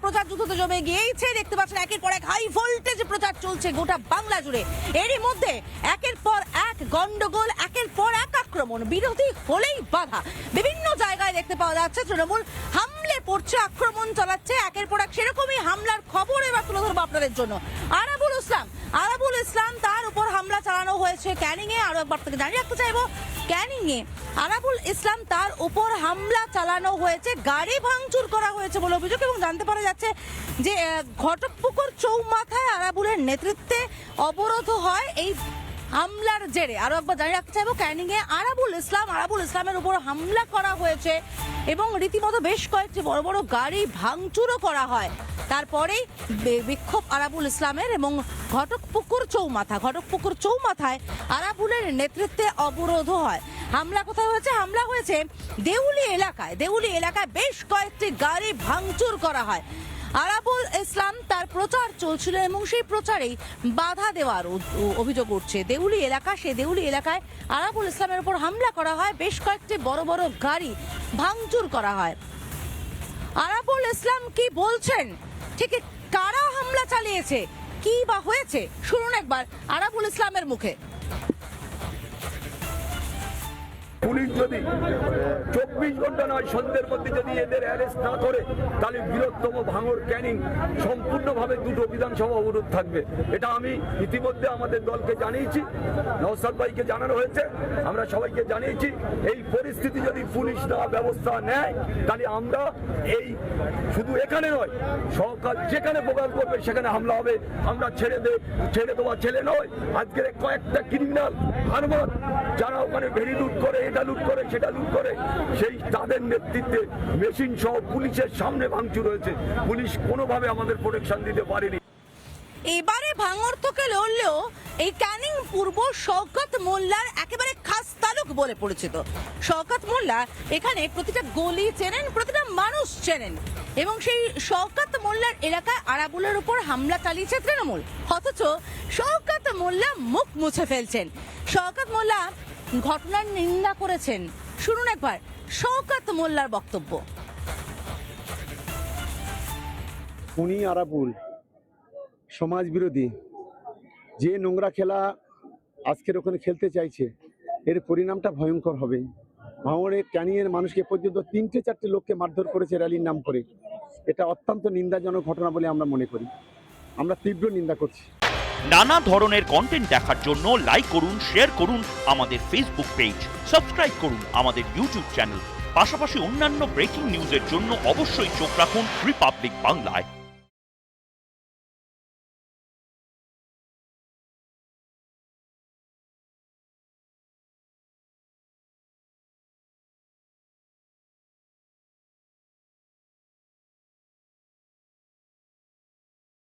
প্রচার যুদ্ধতে জমে গিয়েছে। দেখতে পাচ্ছেন একের পর এক হাই ভোল্টেজ প্রচার চলছে গোটা বাংলা জুড়ে। এরই মধ্যে একের পর এক গন্ডগোল, একের পর এক আক্রমণ, বিরোধী হলেই বাধা। বিভিন্ন জায়গায় দেখতে পাওয়া যাচ্ছে তৃণমূল হামলে পড়ছে, আক্রমণ চালাচ্ছে একের পর এক। সেরকমই হামলার খবর এবার তুলে ধরবো আপনাদের জন্য। আরাবুল ইসলাম তার উপর হামলা চালানো হয়েছে ক্যানিং এ। আরো একবার থেকে জানিয়ে রাখতে চাইবো, ক্যানিং এ আরাবুল ইসলাম তার উপর হামলা চালানো হয়েছে, গাড়ি ভাঙচুর করা হয়েছে বলে অভিযোগ। এবং জানতে পারা যাচ্ছে যে ঘটকপুকুর চৌমাথায় আরাবুলের নেতৃত্বে অবরোধ হয় এই হামলার জেরে। আরো একবার জানিয়ে রাখতে চাইবো, ক্যানিং এ আরাবুল ইসলামের উপর হামলা করা হয়েছে এবং রীতিমতো বেশ কয়েকটি বড় বড় গাড়ি ভাঙচুরও করা হয়। তারপরেই বিক্ষোভ আরাবুল ইসলামের এবং ঘটকপুকুর চৌমাথায় আরাবুলের নেতৃত্বে অবরোধও হয়। হামলা কোথায় হয়েছে? হামলা হয়েছে দেউলি এলাকায় বেশ কয়েকটি গাড়ি ভাঙচুর করা হয়। আরাবুল ইসলাম তার প্রচার চলছিল এবং সেই প্রচারেই বাধা দেওয়ার অভিযোগ উঠছে। দেউলি এলাকায় আরাবুল ইসলামের উপর হামলা করা হয়, বেশ কয়েকটি বড় বড় গাড়ি ভাঙচুর করা হয়। আরাবুল ইসলাম কি বলছেন, ঠিক কারা হামলা চালিয়েছে, কি বা হয়েছে, শুনুন একবার আরাবুল ইসলামের মুখে। পুলিশ যদি 24 ঘন্টা নয় সন্ধ্যের মধ্যে যদি এদের অ্যারেস্ট না করে, তাহলে বৃহত্তম ভাঙড় ক্যানিং সম্পূর্ণভাবে দুটো বিধানসভা অবরোধ থাকবে। এটা আমি ইতিমধ্যে আমাদের দলকে জানিয়েছি, নওশাদ ভাইকে জানানো হয়েছে, আমরা সবাইকে জানিয়েছি। এই পরিস্থিতি যদি পুলিশ না ব্যবস্থা নেয়, তাহলে আমরা এই শুধু এখানে নয়, সরকার যেখানে প্রোগ্রাম করবে সেখানে হামলা হবে। আমরা ছেড়ে দেওয়া ছেলে নয়। আজকের কয়েকটা ক্রিমিনাল হারমান যারা ওখানে ভেড়ি লুট করে, এটা লুট করে, সেটা লুট করে, সেই তাদের নেতৃত্বে মেশিন সহ পুলিশের সামনে ভাঙচুর হয়েছে। পুলিশ কোনোভাবে আমাদের প্রোটেকশন দিতে পারেনি। এবারে ভাঙড় থেকে লড়লেও এই ক্যানিং পূর্ব শওকত মোল্লার একেবারে খাস তালুক বলে পরিচিত। শওকত মোল্লা এখানে প্রতিটা গলি চেনেন, প্রতিটা মানুষ চেনেন এবং সেই শওকত মোল্লার এলাকায় আরাবুলের উপর হামলা চালিয়েছে তৃণমূল। অথচ শওকত মোল্লা মুখ মুছে ফেলছেন। শওকত মোল্লা ঘটনার নিন্দা করেছেন, শুনুন একবার শওকত মোল্লার বক্তব্য। উনি আরাবুল সমাজ বিরোধী, যে নোংরা খেলা আজকের ওখানে খেলতে চাইছে, এর পরিণামটা ভয়ঙ্কর হবে। ভাঙড়ে ক্যানিংয়ের মানুষকে পর্যন্ত 3-4 লোককে মারধর করেছে র্যালির নাম করে। এটা অত্যন্ত নিন্দাজনক ঘটনা বলে আমরা মনে করি, আমরা তীব্র নিন্দা করছি। নানা ধরনের কন্টেন্ট দেখার জন্য লাইক করুন, শেয়ার করুন আমাদের ফেসবুক পেজ, সাবস্ক্রাইব করুন আমাদের ইউটিউব চ্যানেল। পাশাপাশি অন্যান্য ব্রেকিং নিউজের জন্য অবশ্যই চোখ রাখুন রিপাবলিক বাংলায়।